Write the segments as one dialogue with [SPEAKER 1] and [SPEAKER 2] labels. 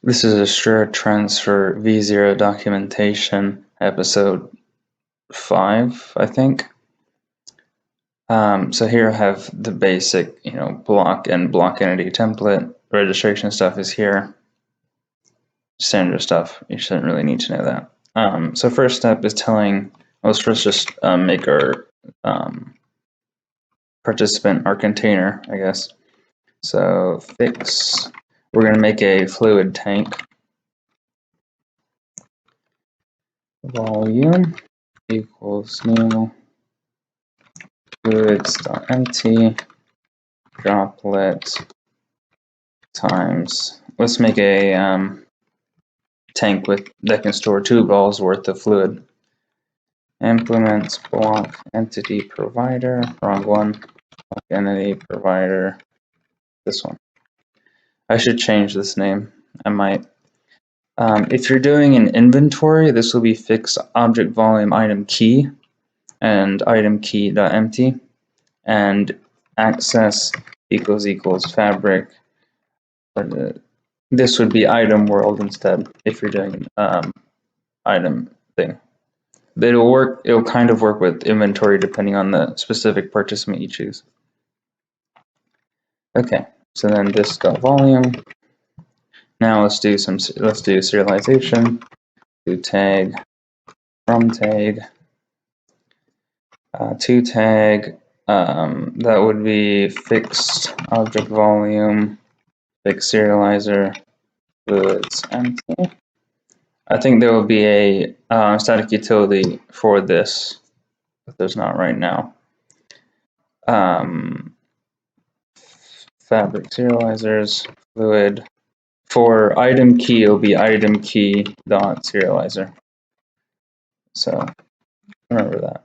[SPEAKER 1] This is Astrarre transfer v0 documentation, episode 5, I think. So here I have the basic, block and block entity template. Registration stuff is here. Standard stuff. You shouldn't really need to know that. So first step is let's first just make our participant, our container, I guess. So fix, we're going to make a fluid tank. Volume equals new fluids.empty droplet times, let's make a tank that can store 2 balls worth of fluid. Implements block entity provider, wrong one, block entity provider, this one. I should change this name, I might. If you're doing an inventory, this will be fixed object volume item key and item key.empty, and access equals fabric. This would be item world instead if you're doing item thing. But it'll kind of work with inventory depending on the specific participant you choose. Okay, so then this volume. Now let's do serialization. Do tag from tag to tag. That would be fixed object volume, fixed serializer, fluids empty. I think there will be a static utility for this, but there's not right now. Fabric serializers, fluid. For item key, it'll be item key dot serializer. So remember that.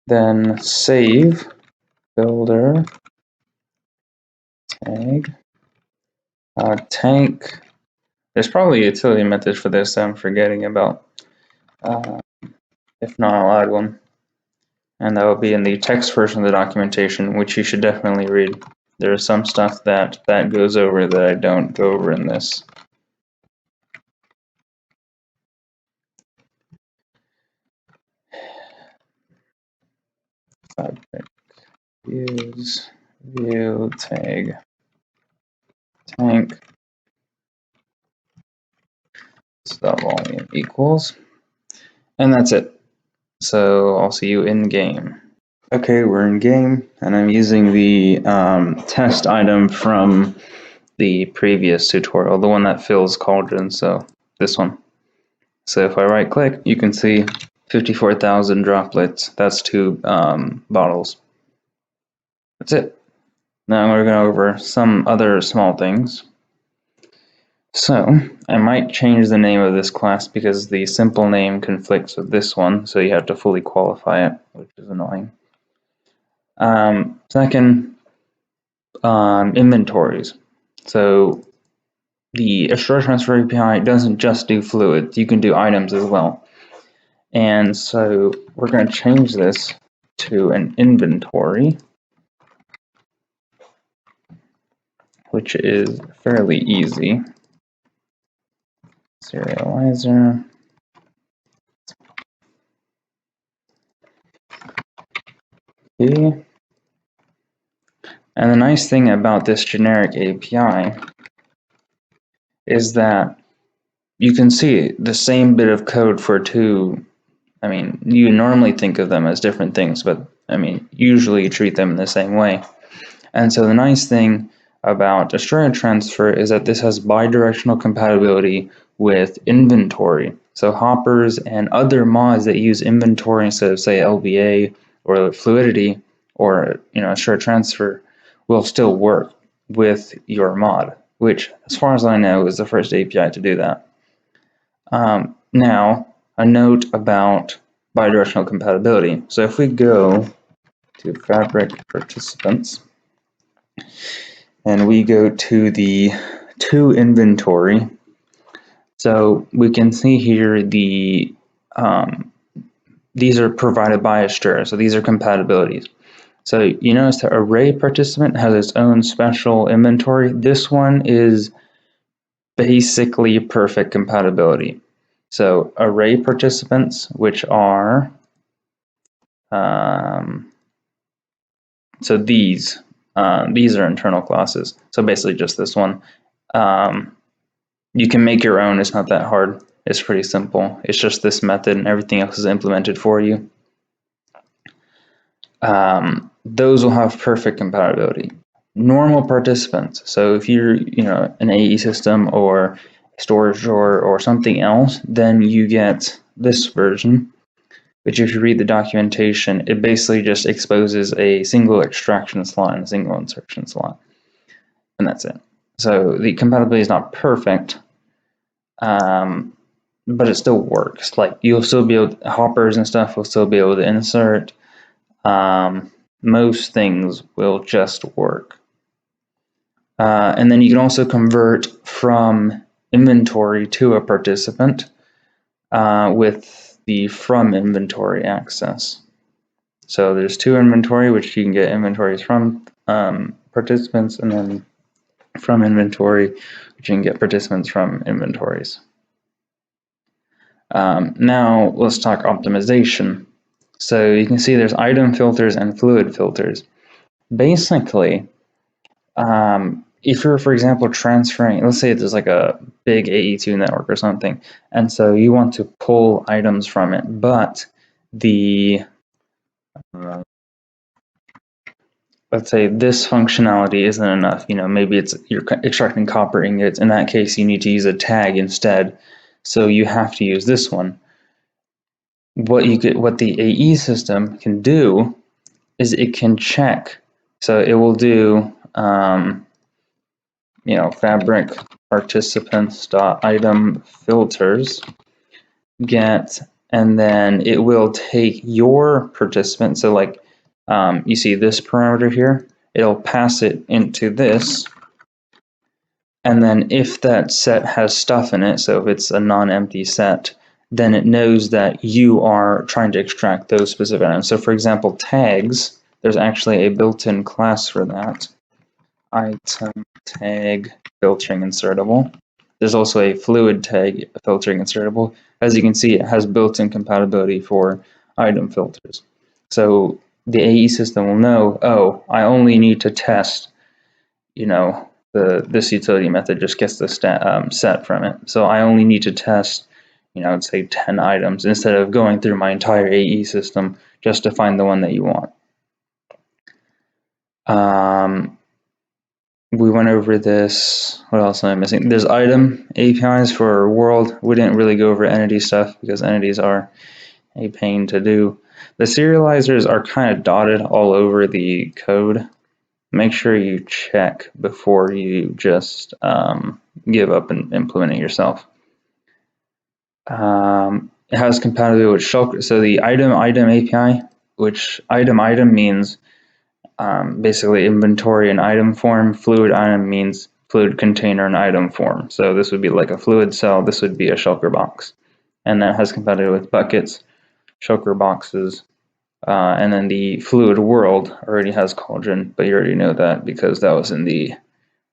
[SPEAKER 1] Then save builder tag tank. There's probably a utility method for this that I'm forgetting about. If not, I'll add one. And that will be in the text version of the documentation, which you should definitely read. There is some stuff that goes over that I don't go over in this. Fabric views, view tag tank stop volume equals, and that's it. So I'll see you in game. Okay, we're in game, and I'm using the test item from the previous tutorial, the one that fills cauldron, so this one. So if I right click, you can see 54,000 droplets. That's 2 bottles. That's it. Now I'm going to go over some other small things. So I might change the name of this class because the simple name conflicts with this one, so you have to fully qualify it, which is annoying. Second, inventories. So the Astrarre transfer API doesn't just do fluids, you can do items as well. And so we're going to change this to an inventory, which is fairly easy. Serializer. Okay. And the nice thing about this generic API is that you can see the same bit of code for 2. I mean, you normally think of them as different things, but I mean, usually you treat them in the same way. And so the nice thing about Astrarre transfer is that this has bidirectional compatibility with inventory. So hoppers and other mods that use inventory instead of, say, LBA or fluidity or Astrarre transfer will still work with your mod, which, as far as I know, is the first API to do that. Now, a note about bidirectional compatibility. So if we go to Fabric Participants and we go to the to inventory, so we can see here these are provided by Astrarre, so these are compatibilities. So you notice the array participant has its own special inventory. This one is basically perfect compatibility. So array participants, which are so these are internal classes. So basically just this one. You can make your own. It's not that hard. It's pretty simple. It's just this method, and everything else is implemented for you. Those will have perfect compatibility. Normal participants. So if you're, an AE system or storage or something else, then you get this version, which if you read the documentation, it basically just exposes a single extraction slot and a single insertion slot, and that's it. So the compatibility is not perfect, but it still works. Like you'll still be able hoppers and stuff will still be able to insert. Most things will just work. And then you can also convert from inventory to a participant with the from inventory access. So there's two inventory, which you can get inventories from participants, and then from inventory, which you can get participants from inventories. Now let's talk optimization. So you can see there's item filters and fluid filters. Basically, if you're, for example, transferring, let's say there's like a big AE2 network or something, and so you want to pull items from it, but the, let's say this functionality isn't enough. Maybe you're extracting copper ingots. In that case, you need to use a tag instead. So you have to use this one. What the AE system can do is it can check. So it will do, fabric participants.item filters get, and then it will take your participant. So like, you see this parameter here, it'll pass it into this. And then if that set has stuff in it, so if it's a non-empty set, then it knows that you are trying to extract those specific items. So for example, tags, there's actually a built-in class for that. Item tag filtering insertable. There's also a fluid tag filtering insertable. As you can see, it has built-in compatibility for item filters. So the AE system will know, oh, I only need to test, this utility method just gets the set from it. So I only need to test, say 10 items instead of going through my entire AE system just to find the one that you want. We went over this. What else am I missing? There's item APIs for world. We didn't really go over entity stuff because entities are a pain to do. The serializers are kind of dotted all over the code. Make sure you check before you just give up and implement it yourself. It has compatibility with shell. So the item API, which item means basically inventory and item form. Fluid item means fluid container and item form. So this would be like a fluid cell. This would be a shulker box. And that has compatibility with buckets, shulker boxes, and then the fluid world already has cauldron, but you already know that because that was in the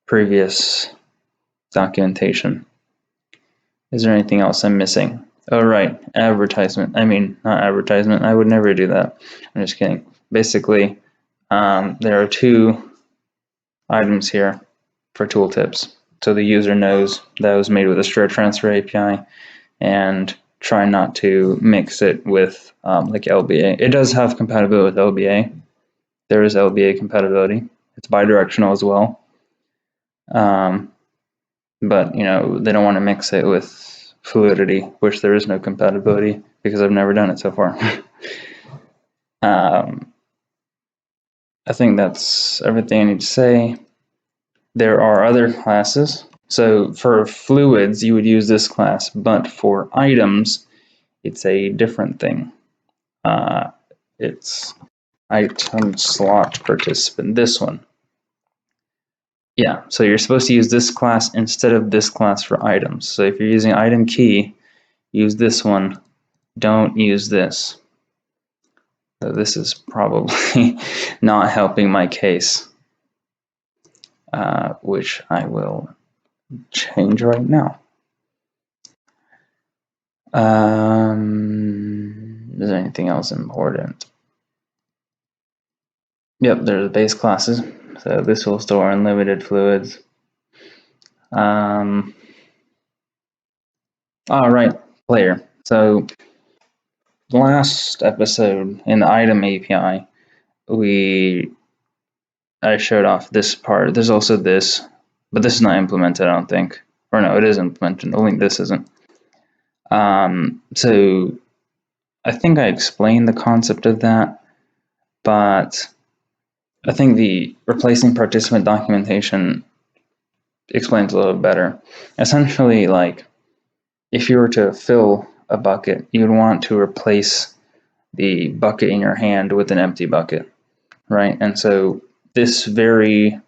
[SPEAKER 1] previous documentation. Is there anything else I'm missing? Oh, right, advertisement. I mean, not advertisement. I would never do that. I'm just kidding. Basically, there are two items here for tooltips. So the user knows that it was made with Astrarre transfer API, and try not to mix it with like LBA. It does have compatibility with LBA. There is LBA compatibility. It's bidirectional as well. But they don't want to mix it with fluidity, which there is no compatibility because I've never done it so far. I think that's everything I need to say. There are other classes. So for fluids, you would use this class, but for items, it's a different thing. It's item slot participant, this one. Yeah, so you're supposed to use this class instead of this class for items. So if you're using item key, use this one. Don't use this. So this is probably not helping my case, which I will change right now. Is there anything else important? Yep, there's base classes. So this will store unlimited fluids. All right, player. So last episode in the item API, I showed off this part. There's also this, but this is not implemented, I don't think. Or no, it is implemented. Only this isn't. So I think I explained the concept of that, but I think the replacing participant documentation explains a little better. Essentially, like, if you were to fill a bucket, you'd want to replace the bucket in your hand with an empty bucket, right? And so this very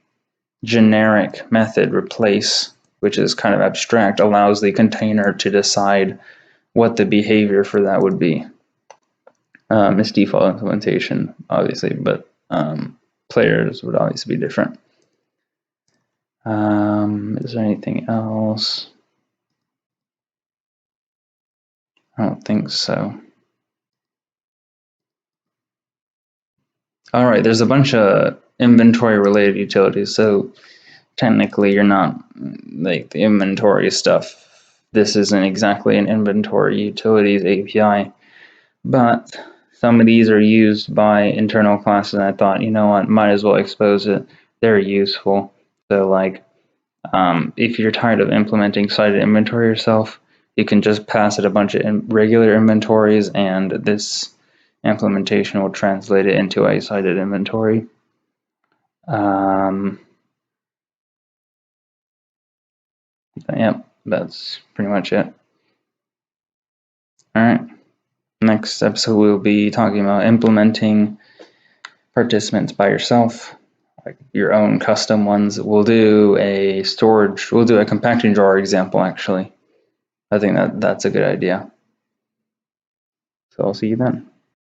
[SPEAKER 1] generic method, replace, which is kind of abstract, allows the container to decide what the behavior for that would be. It's default implementation, obviously, but players would obviously be different. Is there anything else? I don't think so. All right, there's a bunch of inventory related utilities. So technically you're not, like, the inventory stuff. This isn't exactly an inventory utilities API, but some of these are used by internal classes, and I thought, you know what, might as well expose it. They're useful. So like, if you're tired of implementing cited inventory yourself, you can just pass it a bunch of regular inventories, and this implementation will translate it into a cited inventory. Yep, that's pretty much it. All right. Next episode, we'll be talking about implementing participants by yourself, like your own custom ones. We'll do a compacting drawer example, actually. I think that's a good idea. So I'll see you then.